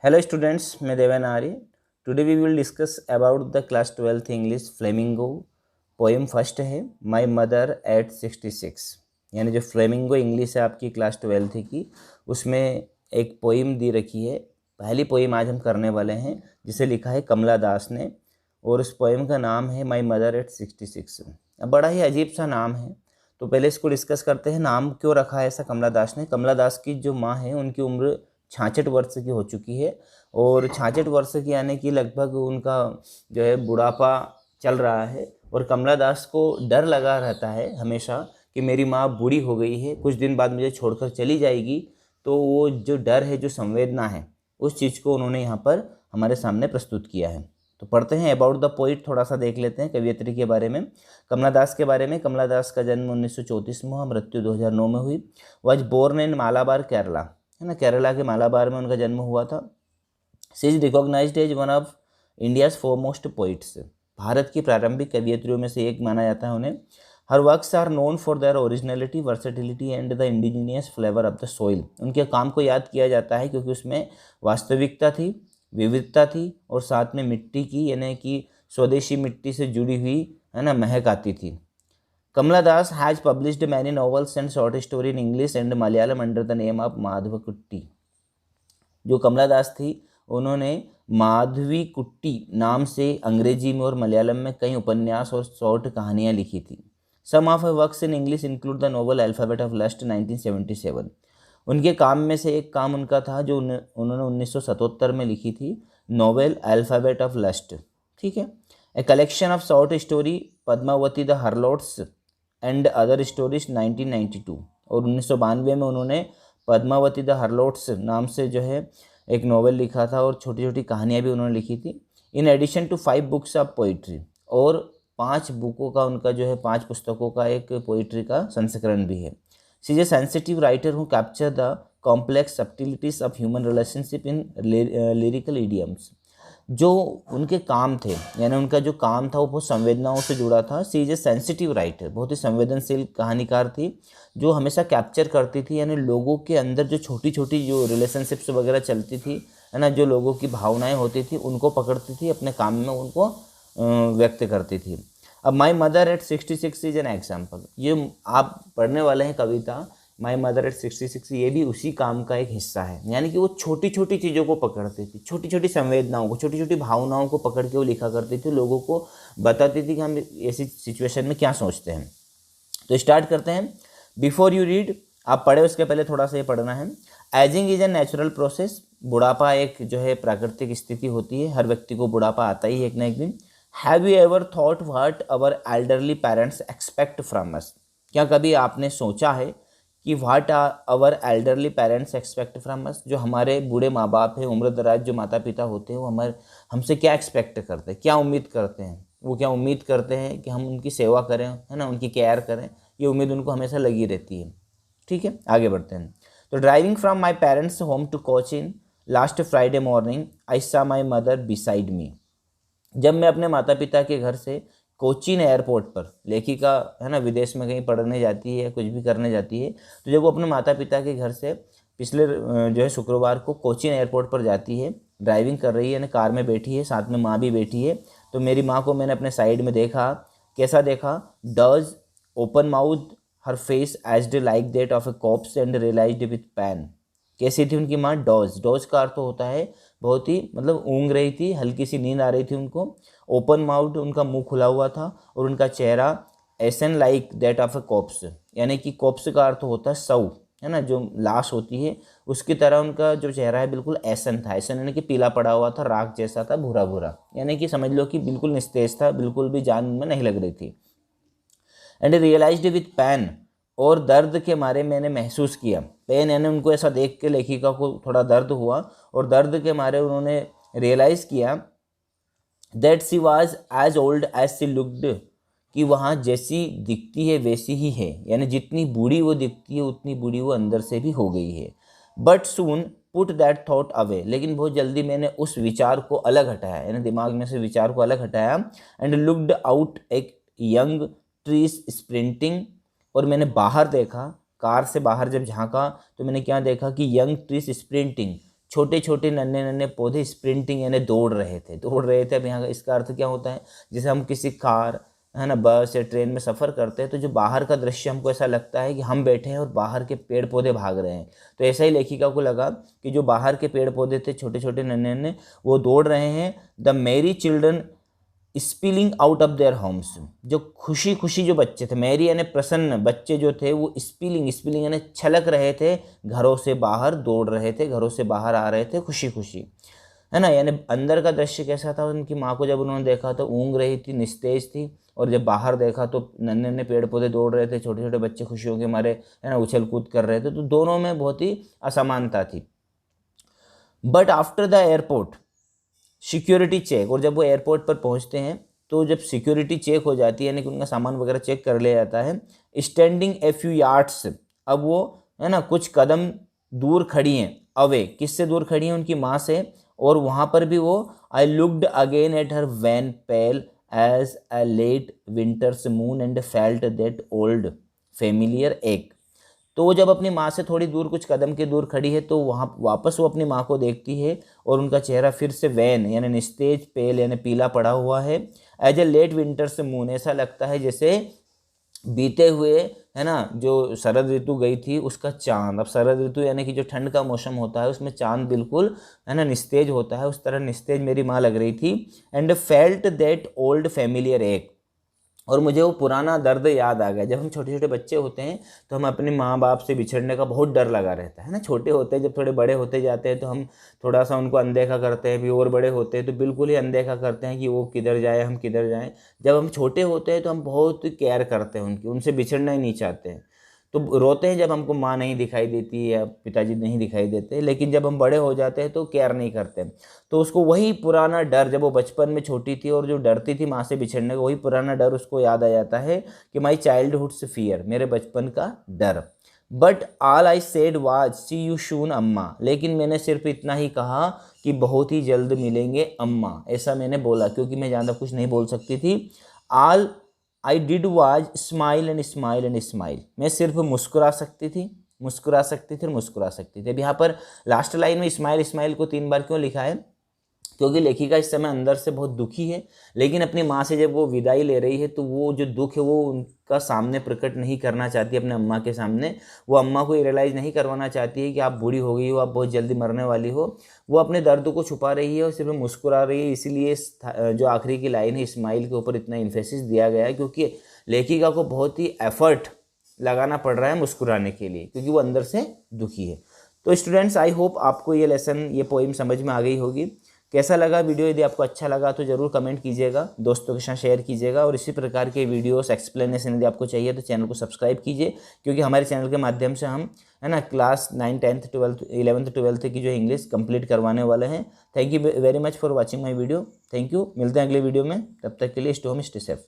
Hello students, मैं देवन आर्य. Today we will discuss about the class 12th English Flamingo. Poem first है my mother eight 66. यानी जो flamingo English है आपकी class 12th की, उसमें एक पोएम दी रखी है. पहली पोएम आज हम करने वाले हैं जिसे लिखा है कमला दास ने, और उस पोएम का नाम है माई मदर एट 66. अब बड़ा ही अजीब सा नाम है, तो पहले इसको डिस्कस करते हैं. नाम क्यों रखा है ऐसा कमला दास ने? कमला दास की जो माँ है उनकी उम्र 66 वर्ष की हो चुकी है, और 66 वर्ष की यानी कि लगभग उनका जो है बुढ़ापा चल रहा है. और कमला दास को डर लगा रहता है हमेशा कि मेरी माँ बूढ़ी हो गई है, कुछ दिन बाद मुझे छोड़कर चली जाएगी. तो वो जो डर है, जो संवेदना है, उस चीज़ को उन्होंने यहाँ पर हमारे सामने प्रस्तुत किया है. तो पढ़ते हैं अबाउट द पोइट, थोड़ा सा देख लेते हैं कवियत्री के बारे में, कमला दास के बारे में. कमला दास का जन्म 1934 में हुआ, मृत्यु 2009 में हुई. Was born in Malabar Kerala, है ना, केरला के मालाबार में उनका जन्म हुआ था. She is recognised as one of India's foremost poets, भारत की प्रारंभिक कवियत्रियों में से एक माना जाता है उन्हें. Her works are known for their originality, versatility and the indigenous flavour of the soil. उनके काम को याद किया जाता है क्योंकि उसमें वास्तविकता थी, विविधता थी, और साथ में मिट्टी की यानी कि स्वदेशी मिट्टी से जुड़ी हुई, है ना, महक आती थी. Kamala Das has published many novels and short story in English and Malayalam under the name of Madhavikutty. जो कमला दास थी उन्होंने माधवी कुट्टी नाम से अंग्रेजी में और मलयालम में कई उपन्यास और शॉर्ट कहानियाँ लिखी थी. Some of her works in English include the novel alphabet of lust 1977. उनके काम में से एक काम उनका था जो उन्होंने 1977 में लिखी थी, नोवेल अल्फ़ाबेट ऑफ लस्ट. ठीक है. A collection of short story Padmavati the harlots and other stories 1992. और 1992 में उन्होंने पद्मावती द हरलोट्स नाम से जो है एक नोवेल लिखा था, और छोटी छोटी कहानियाँ भी उन्होंने लिखी थी. In addition to 5 books of poetry, और 5 बुकों का उनका जो है 5 पुस्तकों का एक पोइट्री का संस्करण भी है. She is a sensitive writer who capture the complex subtleties of human relationship in lyrical idioms. जो उनके काम थे, यानी उनका जो काम था वो बहुत संवेदनाओं से जुड़ा था. सी इज ए सेंसिटिव राइटर, बहुत ही संवेदनशील कहानीकार थी, जो हमेशा कैप्चर करती थी, यानी लोगों के अंदर जो छोटी छोटी जो रिलेशनशिप्स वगैरह चलती थी, है ना, जो लोगों की भावनाएं होती थी उनको पकड़ती थी, अपने काम में उनको व्यक्त करती थी. अब my mother eight 66 is an example. ये आप पढ़ने वाले हैं कविता माई मदर एट 66, ये भी उसी काम का एक हिस्सा है. यानी कि वो छोटी छोटी चीज़ों को पकड़ती थी, छोटी छोटी संवेदनाओं को, छोटी छोटी भावनाओं को पकड़ के वो लिखा करती थी, लोगों को बताती थी कि हम ऐसी सिचुएशन में क्या सोचते हैं. तो स्टार्ट करते हैं. बिफोर यू रीड, आप पढ़े उसके पहले थोड़ा सा ये पढ़ना है. Ageing is a natural process. बुढ़ापा एक जो है प्राकृतिक स्थिति होती है, हर व्यक्ति को बुढ़ापा आता ही है एक ना एक दिन. Have you ever thought what our elderly parents expect from us. क्या कभी आपने सोचा है कि what our elderly parents expect from us, जो हमारे बूढ़े माँ बाप हैं, उम्र दराज जो माता पिता होते हैं, वो हमसे क्या एक्सपेक्ट करते हैं, क्या उम्मीद करते हैं. वो क्या उम्मीद करते हैं कि हम उनकी सेवा करें, है ना, उनकी केयर करें. ये उम्मीद उनको हमेशा लगी रहती है. ठीक है, आगे बढ़ते हैं. तो driving from my parents home to Cochin last Friday morning I saw my mother beside me. जब मैं अपने माता पिता के घर से कोचीन एयरपोर्ट पर, लेखिका है ना विदेश में कहीं पढ़ने जाती है, कुछ भी करने जाती है, तो जब वो अपने माता पिता के घर से पिछले जो है शुक्रवार को कोचीन एयरपोर्ट पर जाती है, ड्राइविंग कर रही है, यानी कार में बैठी है, साथ में माँ भी बैठी है, तो मेरी माँ को मैंने अपने साइड में देखा. कैसा देखा? Does open mouth her face aged like that of a corpse and realised with pain. कैसी थी उनकी माँ? डॉज. डॉज का अर्थ होता है बहुत ही, मतलब ऊँग रही थी, हल्की सी नींद आ रही थी उनको. ओपन माउथ, उनका मुंह खुला हुआ था, और उनका चेहरा ashen like that of a corpse, यानी कि कॉप्स का अर्थ होता है शव, है ना, जो लाश होती है, उसकी तरह उनका जो चेहरा है बिल्कुल ऐसन था. ऐसन यानी कि पीला पड़ा हुआ था, राख जैसा था, भूरा भूरा, यानी कि समझ लो कि बिल्कुल निस्तेज था, बिल्कुल भी जान में नहीं लग रही थी. एंड रियलाइज्ड विथ पैन, और दर्द के मारे मैंने महसूस किया. पेन यानी उनको ऐसा देख के लेखिका को थोड़ा दर्द हुआ, और दर्द के मारे उन्होंने रियलाइज़ किया that she was as old as she looked, कि वहाँ जैसी दिखती है वैसी ही है, यानी जितनी बूढ़ी वो दिखती है उतनी बूढ़ी वो अंदर से भी हो गई है. But soon put that thought away, लेकिन बहुत जल्दी मैंने उस विचार को अलग हटाया, यानी दिमाग में से विचार को अलग हटाया. एंड लुक्ड आउट एक यंग ट्रीज स्प्रिंटिंग, और मैंने बाहर देखा, कार से बाहर जब झांका तो मैंने क्या देखा कि यंग ट्रीज स्प्रिंटिंग, छोटे छोटे नन्हे नन्हे पौधे स्प्रिंटिंग यानी दौड़ रहे थे। अब यहाँ का इसका अर्थ क्या होता है, जैसे हम किसी कार है ना, बस या ट्रेन में सफ़र करते हैं तो जो बाहर का दृश्य हमको ऐसा लगता है कि हम बैठे हैं और बाहर के पेड़ पौधे भाग रहे हैं। तो ऐसा ही लेखिका को लगा कि जो बाहर के पेड़ पौधे थे छोटे छोटे नन्हे नन्हे, वो दौड़ रहे हैं। द मेरी children spilling out of their homes, जो खुशी खुशी जो बच्चे थे, मेरी यानी प्रसन्न बच्चे जो थे, वो स्पिलिंग यानी छलक रहे थे, घरों से बाहर दौड़ रहे थे, घरों से बाहर आ रहे थे खुशी खुशी, है ना। यानी अंदर का दृश्य कैसा था, उनकी माँ को जब उन्होंने देखा तो ऊँग रही थी, निस्तेज थी, और जब बाहर देखा तो नन्हे नन्हे पेड़ पौधे दौड़ रहे थे, छोटे छोटे बच्चे खुशियों के मारे है ना उछल कूद कर रहे थे। तो दोनों में बहुत ही असमानता थी। But after the airport security check, और जब वो एयरपोर्ट पर पहुंचते हैं तो जब सिक्योरिटी चेक हो जाती है यानी कि उनका सामान वगैरह चेक कर लिया जाता है, स्टैंडिंग ए फ्यू यार्ड्स, अब वो है ना कुछ कदम दूर खड़ी हैं, अवे किससे दूर खड़ी हैं, उनकी माँ से। और वहाँ पर भी वो I looked again at her wan pale as a late winter's moon and felt that old familiar ache. तो वो जब अपनी माँ से थोड़ी दूर कुछ कदम के दूर खड़ी है तो वहाँ वापस वो अपनी माँ को देखती है और उनका चेहरा फिर से वैन यानी निस्तेज पेल यानी पीला पड़ा हुआ है। एज ए लेट विंटर से मून, ऐसा लगता है जैसे बीते हुए है ना जो शरद ऋतु गई थी उसका चांद। अब शरद ऋतु यानी कि जो ठंड का मौसम होता है उसमें चांद बिल्कुल है ना निस्तेज होता है, उस तरह निस्तेज मेरी माँ लग रही थी। And felt that old familiar एक, और मुझे वो पुराना दर्द याद आ गया। जब हम छोटे छोटे बच्चे होते हैं तो हम अपने माँ बाप से बिछड़ने का बहुत डर लगा रहता है ना। छोटे होते हैं, जब थोड़े बड़े होते जाते हैं तो हम थोड़ा सा उनको अनदेखा करते हैं, भी और बड़े होते हैं तो बिल्कुल ही अनदेखा करते हैं कि वो किधर जाए हम किधर जाएँ। जब हम छोटे होते हैं तो हम बहुत केयर करते हैं उनकी, उनसे बिछड़ना ही नहीं चाहते हैं। तो रोते हैं जब हमको माँ नहीं दिखाई देती या पिताजी नहीं दिखाई देते, लेकिन जब हम बड़े हो जाते हैं तो केयर नहीं करते। तो उसको वही पुराना डर, जब वो बचपन में छोटी थी और जो डरती थी माँ से बिछड़ने का, वही पुराना डर उसको याद आ जाता है कि माई चाइल्डहुड्स फियर, मेरे बचपन का डर। But all I said was see you soon Amma, लेकिन मैंने सिर्फ इतना ही कहा कि बहुत ही जल्द मिलेंगे अम्मा, ऐसा मैंने बोला क्योंकि मैं ज़्यादा कुछ नहीं बोल सकती थी। All I did was smile and smile and smile, मैं सिर्फ मुस्कुरा सकती थी और मुस्कुरा सकती थी। अब यहाँ पर लास्ट लाइन में स्माइल स्माइल को 3 बार क्यों लिखा है, क्योंकि लेखिका इस समय अंदर से बहुत दुखी है, लेकिन अपनी माँ से जब वो विदाई ले रही है तो वो जो दुख है वो उनका सामने प्रकट नहीं करना चाहती अपने अम्मा के सामने। वो अम्मा को रियलाइज़ नहीं करवाना चाहती है कि आप बूढ़ी हो गई हो, आप बहुत जल्दी मरने वाली हो। वो अपने दर्द को छुपा रही है और सिर्फ मुस्कुरा रही है। इसीलिए जो आखिरी की लाइन है स्माइल के ऊपर इतना इन्फेसिस दिया गया है, क्योंकि लेखिका को बहुत ही एफर्ट लगाना पड़ रहा है मुस्कुराने के लिए, क्योंकि वो अंदर से दुखी है। तो स्टूडेंट्स, आई होप आपको ये लेसन, ये पोइम समझ में आ गई होगी। कैसा लगा वीडियो? यदि आपको अच्छा लगा तो ज़रूर कमेंट कीजिएगा, दोस्तों के साथ शेयर कीजिएगा, और इसी प्रकार के वीडियोस एक्सप्लेनेशन यदि आपको चाहिए तो चैनल को सब्सक्राइब कीजिए, क्योंकि हमारे चैनल के माध्यम से हम है ना class 9, 10th, 12th, 11th, 12th की जो इंग्लिश कंप्लीट करवाने वाले हैं। Thank you very much for watching my video. Thank you, मिलते हैं अगले वीडियो में, तब तक के लिए स्टे होम स्टे सेफ।